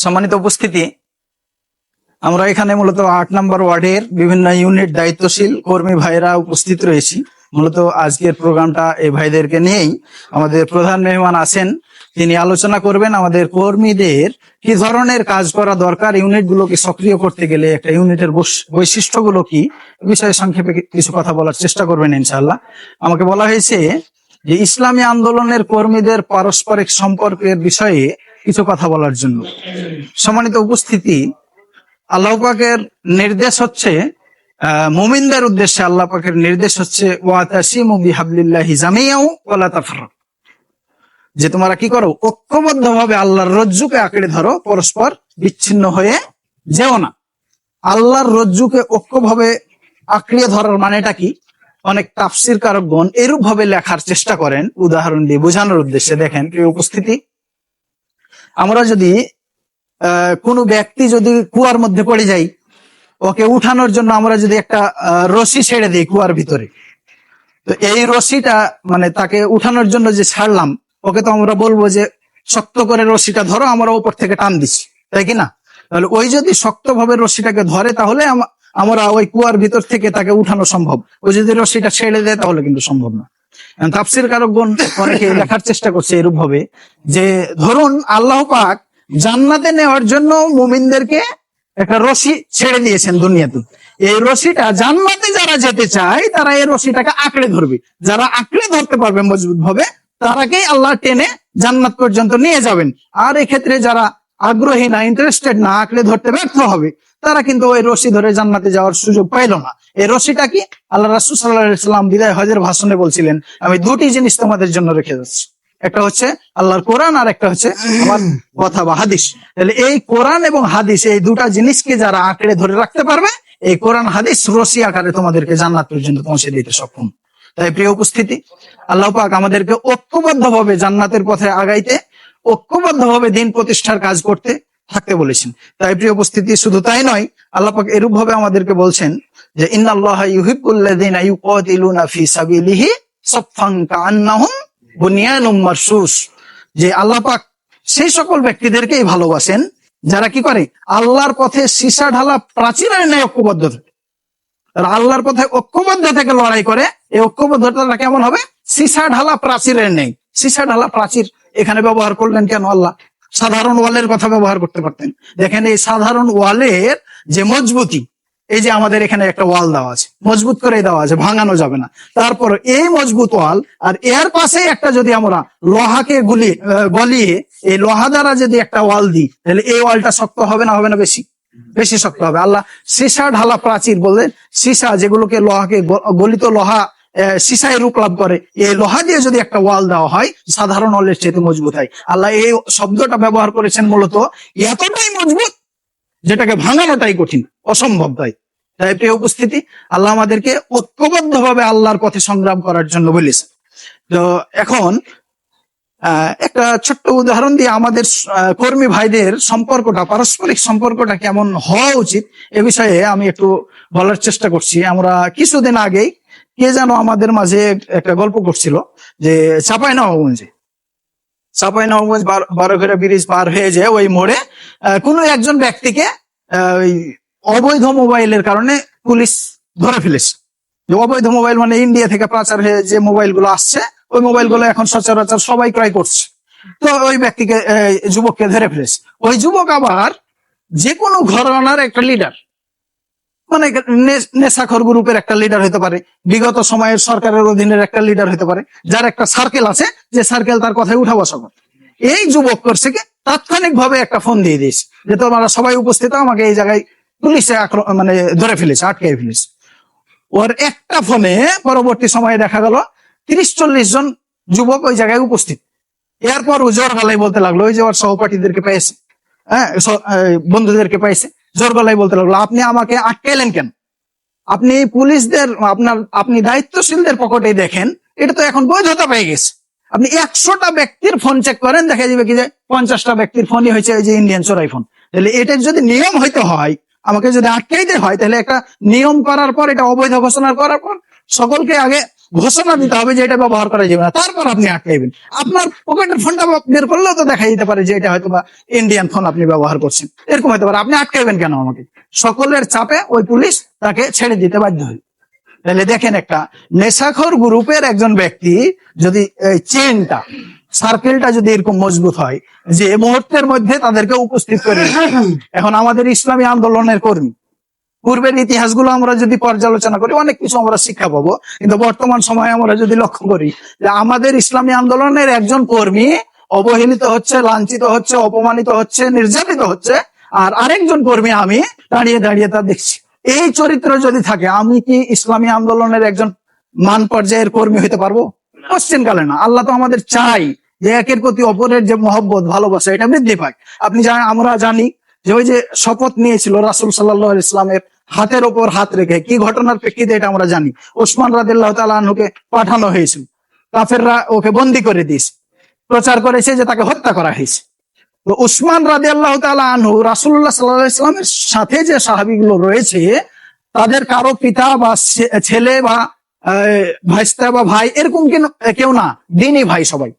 সম্মানিত উপস্থিতি, আমরা এখানে মূলত ৮ নম্বর ওয়ার্ডের বিভিন্ন ইউনিট দায়িত্বশীল কর্মী ভাইরা উপস্থিত রয়েছি। মূলত আজকের প্রোগ্রামটা এই ভাইদেরকে নিয়েই। আমাদের প্রধান মেহমান আছেন, তিনি আলোচনা করবেন আমাদের কর্মীদের কি ধরনের কাজ করা দরকার, ইউনিটগুলোকে সক্রিয় করতে গেলে একটা ইউনিটের বৈশিষ্ট্যগুলো কি, বিষয়ে সংক্ষেপে কিছু কথা বলার চেষ্টা করবেন ইনশাআল্লাহ। আমাকে বলা হয়েছে যে ইসলামী আন্দোলনের কর্মীদের পারস্পরিক সম্পর্কের বিষয়ে কিছু কথা বলার জন্য। সম্মানিত উপস্থিতি, আল্লাহ পাকের নির্দেশ হচ্ছে, মুমিনদের উদ্দেশ্যে আল্লাহ পাকের নির্দেশ হচ্ছে ওয়াতাসিমু বিহাবলিল্লাহি জামিআও ওয়ালা তাফাররাকু, যে তোমরা কি করো, ঐক্যবদ্ধভাবে আল্লাহর রজ্জুকে আঁকড়ে ধরো, পরস্পর বিচ্ছিন্ন হয়ে যেও না। আল্লাহর রজ্জুকে ঐক্যভাবে আঁকড়িয়ে ধরার মানেটা কি? অনেক তাফসীর কারকগণ এরূপ ভাবে লেখার চেষ্টা করেন উদাহরণ দিয়ে বোঝানোর উদ্দেশ্যে। দেখেন প্রিয় উপস্থিতি, আমরা যদি কোনো ব্যক্তি যদি কুয়ার মধ্যে পড়ে যাই, ওকে উঠানোর জন্য আমরা যদি একটা রশি ছেড়ে দিই কুয়ার ভিতরে, তো এই রশিটা মানে তাকে উঠানোর জন্য যে ছাড়লাম, ওকে তো আমরা বলবো যে শক্ত করে রশিটা ধরো, আমরা উপর থেকে টান দিচ্ছি, তাই কি না? তাহলে ওই যদি শক্তভাবে রশিটাকে ধরে, তাহলে আমরা ওই কুয়ার ভিতর থেকে তাকে উঠানো সম্ভব। ওই যদি রশিটা ছেড়ে দেয় তাহলে কিন্তু সম্ভব না। তাফসীর কারকগণ অনেকে লেখার চেষ্টা করছে এরূপ ভাবে যে, ধরুন আল্লাহ পাক জান্নাতে নেওয়ার জন্য মুমিনদেরকে একটা রশি ছেড়ে দিয়েছেন দুনিয়াতে। এই রশিটা জান্নাতে যারা যেতে চায় তারা এই রশিটাকে আঁকড়ে ধরবে। যারা আঁকড়ে ধরতে পারবে মজবুত ভাবে, তারাকেই আল্লাহ টেনে জান্নাত পর্যন্ত নিয়ে যাবেন। আর এক্ষেত্রে যারা আগ্রহী না, ইন্টারেস্টেড না, আঁকড়ে ধরতে ব্যর্থ হবে, তারা কিন্তু ওই রশি ধরে জান্নাতে যাওয়ার সুযোগ পাইল না। এই রশিটা কি? আল্লাহ রাসূল সাল্লাল্লাহু আলাইহি ওয়াসাল্লাম বিদায় হজের ভাষণে বলছিলেন, আমি দুটি জিনিস তোমাদের জন্য রেখে যাচ্ছি, একটা হচ্ছে আল্লাহর কোরআন, আর একটা হচ্ছে আমার কথা বা হাদিস। তাহলে এই কোরআন এবং হাদিস, এই দুটা জিনিসকে যারা আঁকড়ে ধরে রাখতে পারবে, এই কোরআন হাদিস রশি আকারে তোমাদেরকে জান্নাত পর্যন্ত পৌঁছে দিতে সক্ষম। তাই প্রিয় উপস্থিতি, আল্লাহ পাক আমাদেরকে ঐক্যবদ্ধভাবে জান্নাতের পথে আগাইতে, ঐক্যবদ্ধভাবে দিন প্রতিষ্ঠার কাজ করতে থাকতে বলেছেন। তাই প্রিয় উপস্থিতি, শুধু তাই নয়, আল্লাহ পাক এরূপ ভাবে আমাদেরকে বলছেন যে ইন্নাল্লাহা ইউহিব্বুল্লাযীনা ইউকাতিলুনা ফি সাবিলিহি সাফফান কাআন্নাহুম বুনিয়ানুম মারসুস, যে আল্লাহ পাক সেই সকল ব্যক্তিদেরকেই ভালোবাসেন যারা কি করে, আল্লাহর পথে সীসা ঢালা প্রাচীরের ন্যায় ঐক্যবদ্ধ থাকে। আল্লাহর পথে ঐক্যবদ্ধ থেকে লড়াই করে, এই ঐক্যবদ্ধতা কেমন হবে? সীসা ঢালা প্রাচীরের নেই। সীসা ঢালা প্রাচীর এখানে ব্যবহার করলেন কেন আল্লাহ? সাধারণ ওয়ালের কথা ব্যবহার করতে পারতেন। দেখেন এই সাধারণ ওয়ালের যে মজবুতি, এই যে আমাদের এখানে একটা ওয়াল দেওয়া আছে, মজবুত করে দেওয়া আছে, ভাঙানো যাবে না। তারপর এই মজবুত ওয়াল, আর এর পাশে একটা যদি আমরা লোহাকে গলিয়ে এই লোহা দ্বারা যদি একটা ওয়াল দিই, তাহলে এই ওয়ালটা শক্ত হবে না? হবে না? বেশি শক্ত হবে। আল্লাহ সীসা ঢালা প্রাচীর বললেন। সীসা যেগুলোকে লোহাকে গলিত লোহা সীসায় রূপ লাভ করে, এই লোহা দিয়ে যদি একটা ওয়াল দেওয়া হয়, সাধারণ ওয়ালের চেয়ে মজবুত হয়। আল্লাহ এই শব্দটা ব্যবহার করেছেন মূলত এতটাই মজবুত যেটাকে ভাঙানোটাই কঠিন, অসম্ভব। তাই প্রিয় উপস্থিতি, আল্লাহ আমাদেরকে ঐক্যবদ্ধভাবে আল্লাহর পথে সংগ্রাম করার জন্য বলেছেন। তো এখন একটা ছোট্ট উদাহরণ দিয়ে আমাদের কর্মী ভাইদের সম্পর্কটা, পারস্পরিক সম্পর্কটা কেমন হওয়া উচিত এ বিষয়ে আমি একটু বলার চেষ্টা করছি। আমরা কিছুদিন আগেই কে যেন আমাদের মাঝে একটা গল্প করছিল যে চাঁপাইনবাবগঞ্জ 12 ব্রিজ পার হয়ে যায় ওই মোড়ে কোনো একজন ব্যক্তিকে ওই অবৈধ মোবাইলের কারণে পুলিশ ধরে ফেলেছে। অবৈধ মোবাইল মানে ইন্ডিয়া থেকে পাচার হয়ে যে মোবাইল গুলো আসছে, ওই মোবাইল গুলো এখন সচরাচর সবাই ক্রয় করছে। তো ওই ব্যক্তিকে, যুবককে ধরে ফেলেছে। ওই যুবক আবার যে কোনো ঘরানার একটা লিডার, মানে নেশাখোর গ্রুপের একটা লিডার হতে পারে, বিগত সময়ের সরকারের অধীনের একটা লিডার হতে পারে, যার একটা সার্কেল আছে, যে সার্কেল তার কথায় উঠা বসা করে। এই যুবক করছে কি, তাৎক্ষণিক ভাবে একটা ফোন দিয়ে দিয়েছে যে তোমরা সবাই উপস্থিত, আমাকে এই জায়গায় পুলিশে মানে ধরে ফেলেছে, আটকে ফেলেছে। ওর একটা ফোনে পরবর্তী সময়ে দেখা গেল 30-40 জন যুবক ওই জায়গায় উপস্থিত। এরপর ও জোর গলায় বলতে লাগলো, ওই যে ওর সহপাঠীদেরকে পেয়েছে, বন্ধুদেরকে পাইছে, জোর গলায় বলতে লাগলো, আপনি আমাকে আটকাইলেন কেন? আপনি পুলিশদের, আপনি দায়িত্বশীলদের পকেটে দেখেন, এটা তো এখন বৈধতা পেয়ে গেছে। আপনি 100টা ব্যক্তির ফোন চেক করেন, দেখা যাবে কি যে 50টা ব্যক্তির ফোনই হয়েছে ওই যে ইন্ডিয়ান চোরাই ফোন। তাহলে এটার যদি নিয়ম হইতে হয়, আমাকে যদি আটকাইতে হয়, তাহলে একটা নিয়ম করার পর, এটা অবৈধ ঘোষণা করার পর সকলকে আগে ঘোষণা দিতে হবে যে এটা ব্যবহার করা যাবে না, তারপর আপনি আটকাইবেন। আপনার পকেটের ফোনটা বের করলেও তো দেখা যেতে পারে যে এটা হয়তো বা ইন্ডিয়ান ফোন আপনি ব্যবহার করছেন, এরকম হতে পারে। আপনি আটকাইবেন কেন আমাকে? সকলের চাপে ওই পুলিশ তাকে ছেড়ে দিতে বাধ্য হয়। তাহলে দেখেন, একটা নেশাখোর গ্রুপের একজন ব্যক্তি যদি এই চেনটা, সার্কেলটা যদি এরকম মজবুত হয় যে মুহূর্তের মধ্যে তাদেরকে উপস্থিত করে, এখন আমাদের ইসলামী আন্দোলনের কর্মী পূর্বের ইতিহাসগুলো আমরা যদি পর্যালোচনা করি অনেক কিছু আমরা শিক্ষা পাবো, কিন্তু বর্তমান সময়ে আমরা যদি লক্ষ্য করি যে আমাদের ইসলামী আন্দোলনের একজন কর্মী অবহেলিত হচ্ছে, লাঞ্ছিত হচ্ছে, অপমানিত হচ্ছে, নির্যাতিত হচ্ছে, আর আরেকজন কর্মী আমি দাঁড়িয়ে দাঁড়িয়ে তা দেখছি। এই চরিত্র যদি থাকে, আমি কি ইসলামী আন্দোলনের একজন মান পর্যায়ের কর্মী হইতে পারবো? কোশ্চেন কালে না। আল্লাহ তো আমাদের চাই যে একের প্রতি অপরের যে মহব্বত, ভালোবাসা, এটা বৃদ্ধি পায়। আপনি জানেন, আমরা জানি যে ওই যে শপথ নিয়েছিল রাসূল সাল্লাল্লাহু আলাইহি ইসলামের হাতের ওপর হাত রেখে, কি ঘটনার প্রেক্ষিতে এটা আমরা জানি। ওসমান রাদিয়াল্লাহু তাআলা আনহুকে পাঠানো হয়েছিল, কাফেররা ওকে বন্দী করে দিয়েছে, প্রচার করেছে যে তাকে হত্যা করা হয়েছে। তো উসমান রাদিয়াল্লাহু তাআলা আনহু রাসূলুল্লাহ সাল্লাল্লাহু আলাইহি ওয়াসাল্লামের সাথে যে সাহাবীগুলো রয়েছে, তাদের কারো পিতা বা ছেলে বা ভাইস্তা বা ভাই এরকম কেউ না, দিনই ভাই সবাই।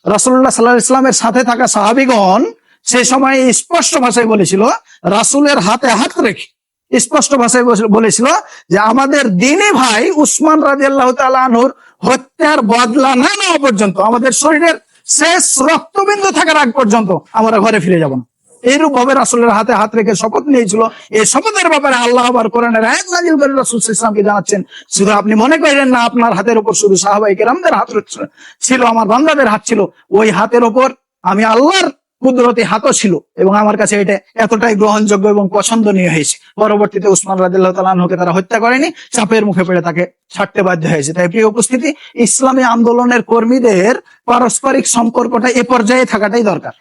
রাসূলুল্লাহ সাল্লাল্লাহু আলাইহি ওয়াসাল্লামের সাথে থাকা সাহাবীগণ সেই সময় স্পষ্ট ভাষায় বলেছিল, রাসূলের হাতে হাত রেখে স্পষ্ট ভাষায় বলেছিল যে আমাদের দিনই ভাই উসমান রাদিয়াল্লাহু তাআলা আনহুর হত্যার বদলা না নেওয়া পর্যন্ত, আমাদের শরীরের শেষ রক্তবিন্দু থাকার আগ পর্যন্ত আমরা ঘরে ফিরে যাব না। এইরূপ ভাবে রাসূলের হাতে হাত রেখে শপথ নিয়েছিল। এই শপথের ব্যাপারে আল্লাহ আবার কোরআনের আয়াত নাযিল করে রাসূল সাল্লাল্লাহু আলাইহি ওয়াসাল্লামকে জানাচ্ছেন, শুধু আপনি মনে করেন না আপনার হাতের উপর শুধু সাহাবায়ে কেরামদের হাত ছিল, আমার বান্দাদের হাত ছিল। ওই হাতের উপর আমি আল্লাহর কুদরতি হাতও ছিল, এবং আমার কাছে এটা এতটাই গ্রহণযোগ্য এবং পছন্দনীয় হয়েছে। পরবর্তীতে উসমান রাদিয়াল্লাহু তাআলা আনহুকে তারা হত্যা করেনি, চাপের মুখে পড়ে তাকে ছাড়তে বাধ্য হয়েছে। তাই প্রিয় উপস্থিতি, ইসলামী আন্দোলনের কর্মীদের পারস্পরিক সম্পর্কটা এ পর্যায়ে থাকাটাই দরকার।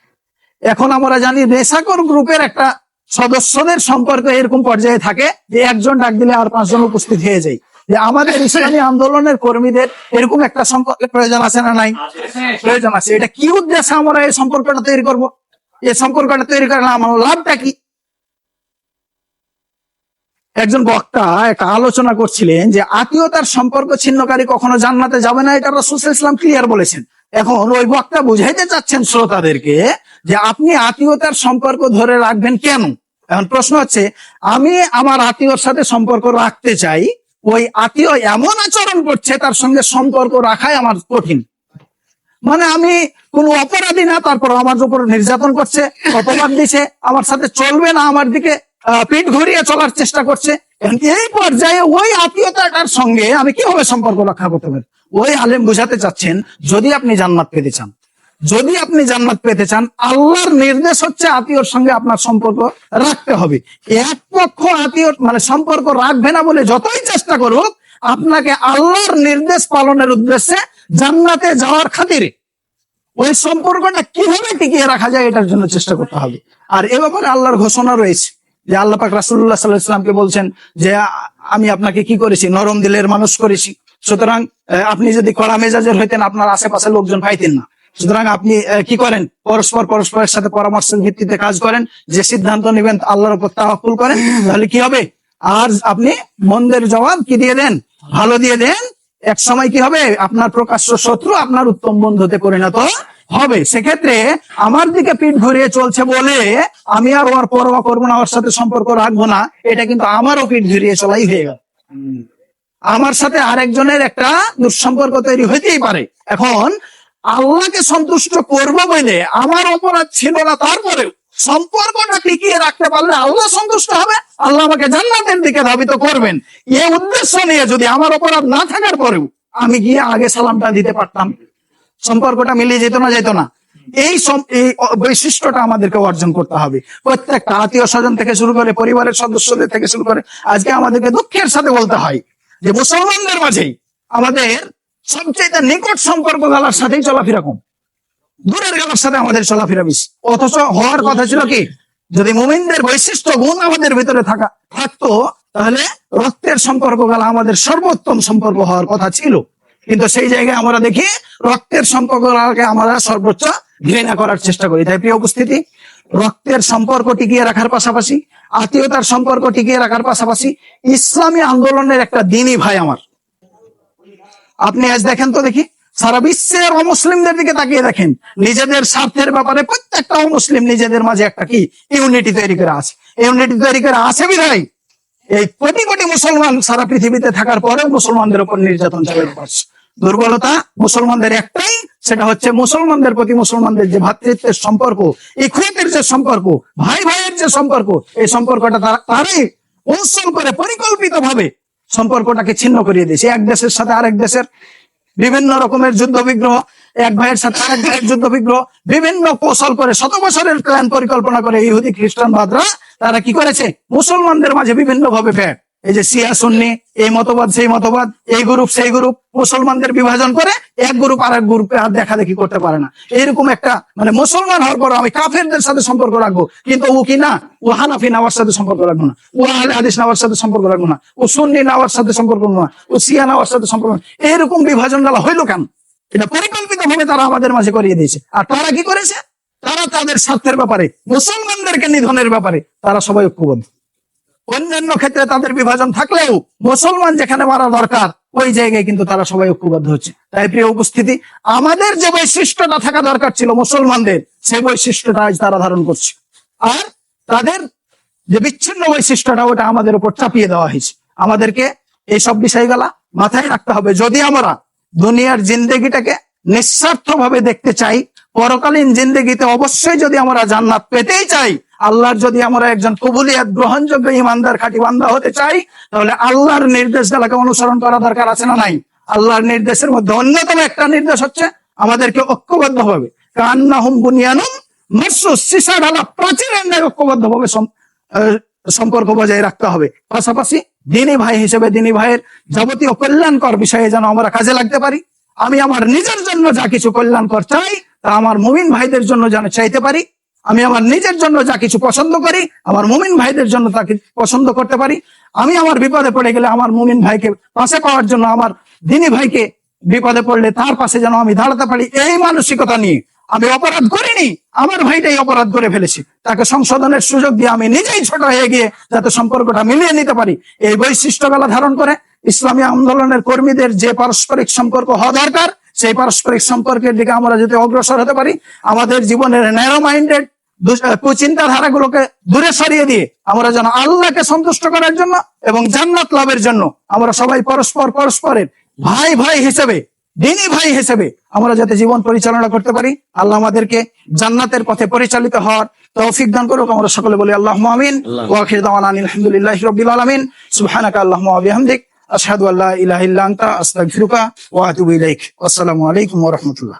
এখন আমরা জানি নেশাখোর গ্রুপের একটা সদস্যদের সম্পর্ক এরকম পর্যায়ে থাকে যে একজন ডাক দিলে আর 5 জন উপস্থিত হয়ে যায়। যে আমাদের ইসলামী আন্দোলনের কর্মীদের এরকম একটা সম্পর্কের প্রয়োজন আছে না নাই? প্রয়োজন আছে। এটা কি উদ্দেশ্যে আমরা এই সম্পর্কটা তৈরি করব? এই সম্পর্কটা তৈরি করলে আমার লাভটা কি? একজন বক্তা একটা আলোচনা করছিলেন যে আত্মীয়তার সম্পর্ক ছিন্নকারী কখনো জান্নাতে যাবে না, এটা রাসূল সাল্লাল্লাহু আলাইহি ওয়াসাল্লাম ক্লিয়ার বলেছেন। এখন ওই বক্তা বুঝাইতে চাচ্ছেন শ্রোতাদেরকে যে আপনি আত্মীয়তার সম্পর্ক ধরে রাখবেন কেন? এখন প্রশ্ন হচ্ছে, আমি আমার আত্মীয়র সাথে সম্পর্ক রাখতে চাই, ওই আত্মীয় এমন আচরণ করছে তার সঙ্গে সম্পর্ক রাখাই আমার কঠিন। মানে আমি কোনো অপরাধী না, তারপর আমার উপর নির্যাতন করছে, অপবাদ দিছে, আমার সাথে চলবে না, আমার দিকে পিঠ ঘুরিয়ে চলার চেষ্টা করছে। এই পর্যায়ে ওই আত্মীয়তাটার সঙ্গে আমি কিভাবে সম্পর্ক রক্ষা করতে পারি? ওই আলেম বুঝাতে চাচ্ছেন, যদি আপনি জান্নাত পেতে চান, যদি আপনি জান্নাত পেতে চান, আল্লাহর নির্দেশ হচ্ছে আত্মীয়র সঙ্গে আপনার সম্পর্ক রাখতে হবে। এক পক্ষ আত্মীয় মানে সম্পর্ক রাখবে না বলে যতই চেষ্টা করুক, আপনাকে আল্লাহর নির্দেশ পালনের উদ্দেশ্যে জান্নাতে যাওয়ার খাতিরে ওই সম্পর্কটা কিভাবে টিকিয়ে রাখা যায় এটার জন্য চেষ্টা করতে হবে। আর এ ব্যাপারে আল্লাহর ঘোষণা রয়েছে যে আল্লাহ পাক রাসূলুল্লাহ সাল্লাল্লাহু আলাইহি ওয়াসাল্লামকে বলছেন যে আমি আপনাকে কি করেছি? নরম দিলের মানুষ করেছি। সুতরাং আপনি যদি কড়া মেজাজের হইতেন, আপনার আশেপাশে লোকজন পাইতেন না। সুতরাং আপনি কি করেন? পরস্পরের সাথে পরামর্শের ভিত্তিতে কাজ করেন, যে সিদ্ধান্ত নেবেন আল্লাহর উপর তাওয়াক্কুল করেন, তাহলে কি হবে? আর আপনি মন্দের জবাব কি দিয়ে দেন? ভালো দিয়ে দেন। এক সময় কি হবে? আপনার প্রকাশ্য শত্রু আপনার উত্তম বন্ধুতে পরিণত হবে। সেক্ষেত্রে আমার দিকে পিঠ ঘুরিয়ে চলছে বলে আমি আর ওর পরোয়া করবো না, ওর সাথে সম্পর্ক রাখবো না, এটা কিন্তু আমারও পিঠ ঘুরিয়ে চলাই হয়ে গেল। আমার সাথে আরেকজনের একটা দুঃসম্পর্ক তৈরি হইতেই পারে। এখন আল্লাহকে সন্তুষ্ট করবো বলে আমার অপরাধ ছিল না, তারপরেও সম্পর্কটা টিকিয়ে রাখতে পারলে আল্লাহ সন্তুষ্ট হবে, আল্লাহ আমাকে জান্নাতের দিকে ধাবিত করবেন। এই উদ্দেশ্য নিয়ে যদি আমার অপরাধ না থাকার পরেও আমি গিয়ে আগে সালামটা দিতে পারতাম, সম্পর্কটা মিলিয়ে যেত না, যেত না। এই বৈশিষ্ট্যটা আমাদেরকে অর্জন করতে হবে। প্রত্যেকটা আত্মীয় স্বজন থেকে শুরু করে, পরিবারের সদস্যদের থেকে শুরু করে, আজকে আমাদেরকে দুঃখের সাথে বলতে হয় যে মুসলমানদের মাঝেই আমাদের সবচেয়ে নিকট সম্পর্ক গালার সাথেই চলাফেরা কম, দূরের গালার সাথে আমাদের চলাফেরা বেশি। অথচ হওয়ার কথা ছিল কি, যদি মুমিনদের বৈশিষ্ট্য গুণ আমাদের ভিতরে থাকতো, তাহলে রক্তের সম্পর্ক গালা আমাদের সর্বোত্তম সম্পর্ক হওয়ার কথা ছিল। কিন্তু সেই জায়গায় আমরা দেখি রক্তের সম্পর্ককে আমরা সর্বোচ্চ ঘৃণা করার চেষ্টা করি। তাই প্রিয় উপস্থিতি, রক্তের সম্পর্ক টিকিয়ে রাখার পাশাপাশি, আত্মীয়তার সম্পর্ক টিকিয়ে রাখার পাশাপাশি, ইসলামী আন্দোলনের একটা দিনই ভাই আমার আপনি আজ দেখেন তো দেখি, সারা বিশ্বের অমুসলিমদের দিকে তাকিয়ে দেখেন, নিজেদের স্বার্থের ব্যাপারে প্রত্যেকটা অমুসলিম নিজেদের মাঝে একটা কি ইউনিটি তৈরি করে আছে। ইউনিটি তৈরি করে আছে বিধায় এই কোটি কোটি মুসলমান সারা পৃথিবীতে থাকার পরেও মুসলমানদের উপর নির্যাতন চালাতে পারছে। দুর্বলতা মুসলমানদের একটাই, সেটা হচ্ছে মুসলমানদের প্রতি মুসলমানদের যে ভ্রাতৃত্বের সম্পর্ক, ইখওয়াতের যে সম্পর্ক, ভাই ভাইয়ের যে সম্পর্ক, এই সম্পর্কটা তারাই কৌশল করে পরিকল্পিত ভাবে সম্পর্কটাকে ছিন্ন করিয়ে দিয়েছে। এক দেশের সাথে আরেক দেশের বিভিন্ন রকমের যুদ্ধ বিগ্রহ, এক ভাইয়ের সাথে আরেক ভাইয়ের যুদ্ধ বিগ্রহ, বিভিন্ন কৌশল করে শত বছরের প্ল্যান পরিকল্পনা করে ইহুদি খ্রিস্টান বাদরা তারা কি করেছে, মুসলমানদের মাঝে বিভিন্ন ভাবে ফ্যাট, এই যে শিয়া সুন্নি, এই মতবাদ সেই মতবাদ, এই গ্রুপ সেই গ্রুপ, মুসলমানদের বিভাজন করে এক গ্রুপ আর এক গ্রুপে আর দেখা দেখি করতে পারে না। এইরকম একটা মানে মুসলমান হওয়ার পর আমি কাফেরদের সাথে সম্পর্ক রাখবো, কিন্তু ও কি না, ও হানাফি নাওয়ার সাথে সম্পর্ক রাখবো না, ও আহলে হাদিস নাওয়ার সাথে সম্পর্ক রাখবো না, ও সুন্নি নাওয়ার সাথে সম্পর্ক রাখবো না, ও শিয়া নাওয়ার সাথে সম্পর্ক। এইরকম বিভাজন ডালা হইলো কেন? এটা পরিকল্পিত ভাবে তারা আমাদের মাঝে করিয়ে দিয়েছে। আর তারা কি করেছে, তারা তাদের স্বার্থের ব্যাপারে, মুসলমানদেরকে নিধনের ব্যাপারে তারা সবাই ঐক্যবদ্ধ। অন্যান্য ক্ষেত্রে তাদের বিভাজন থাকলেও মুসলমান যেখানে মারা দরকার ওই জায়গায় কিন্তু তারা সবাই ঐক্যবদ্ধ হচ্ছে। তাই প্রিয় উপস্থিতি, আমাদের যে বৈশিষ্ট্যটা থাকা দরকার ছিল মুসলমানদের, সেই বৈশিষ্ট্যটা আজ তারা ধারণ করছে। আর তাদের যে বিচ্ছিন্ন বৈশিষ্ট্যটা ওটা আমাদের উপর চাপিয়ে দেওয়া হয়েছে। আমাদেরকে এইসব বিষয়গুলা মাথায় রাখতে হবে। যদি আমরা দুনিয়ার জিন্দেগিটাকে নিঃস্বার্থ ভাবে দেখতে চাই, পরকালীন জিন্দেগিতে অবশ্যই যদি আমরা জান্নাত পেতেই চাই, আল্লাহর যদি আমরা একজন কবুলিয়াত গ্রহণযোগ্য ইমানদার খাঁটি বান্দা হতে চাই, তাহলে আল্লাহর নির্দেশগুলোকে অনুসরণ করা দরকার আছে না নাই? আল্লাহর নির্দেশের মধ্যে অন্যতম একটা নির্দেশ হচ্ছে আমাদেরকে ঐক্যবদ্ধ ভাবে কান্নাহুম বুনিয়ানুম মারসুস, সীসা ঢালা প্রাচীরের ন্যায় ঐক্যবদ্ধ ভাবে সম্পর্ক বজায় রাখতে হবে। পাশাপাশি দিনী ভাই হিসেবে দিনী ভাইয়ের যাবতীয় কল্যাণকর বিষয়ে যেন আমরা কাজে লাগতে পারি। আমি আমার নিজের জন্য যা কিছু কল্যাণকর চাই তা আমার মুমিন ভাইদের জন্য যেন চাইতে পারি। আমি আমার নিজের জন্য যা কিছু পছন্দ করি আমার মুমিন ভাইদের জন্য তাকে পছন্দ করতে পারি। আমি আমার বিপদে পড়ে গেলে আমার মুমিন ভাইকে পাশে পাওয়ার জন্য, আমার দিনী ভাইকে বিপদে পড়লে তার পাশে যেন আমি দাঁড়াতে পারি, এই মানসিকতা নিয়ে আমি অপরাধ করিনি, আমার ভাইটাই অপরাধ করে ফেলেছি, তাকে সংশোধনের সুযোগ দিয়ে আমি নিজেই ছোট হয়ে গিয়ে যাতে সম্পর্কটা মিলিয়ে নিতে পারি, এই বৈশিষ্ট্যগুলো ধারণ করে ইসলামী আন্দোলনের কর্মীদের যে পারস্পরিক সম্পর্ক হওয়া দরকার, সেই পারস্পরিক সম্পর্কের দিকে আমরা যদি অগ্রসর হতে পারি, আমাদের জীবনের ন্যারো মাইন্ডেড কুচিন্তা ধারাগুলোকে দূরে সরিয়ে দিয়ে আমরা যেন আল্লাহকে সন্তুষ্ট করার জন্য এবং জান্নাত লাভের জন্য আমরা সবাই পরস্পরের ভাই ভাই হিসেবে, দিনী ভাই হিসেবে আমরা যাতে জীবন পরিচালনা করতে পারি, আল্লাহ আমাদেরকে জান্নাতের পথে পরিচালিত হওয়ার তৌফিক দান করুক। আমরা সকলে বলি আল্লাহুম্মা আমিন। ওয়া আখিরু দাওয়ানা আলহামদুলিল্লাহি রাব্বিল আলামিন। সুবহানাকা আল্লাহুম্মা ওয়া বিহামদিক আশহাদু আল্লা ইলাহা ইল্লা আনতা আস্তাগফিরুকা ওয়া আতুবু ইলাইক। আসসালামু আলাইকুম ওয়া রাহমাতুল্লাহ।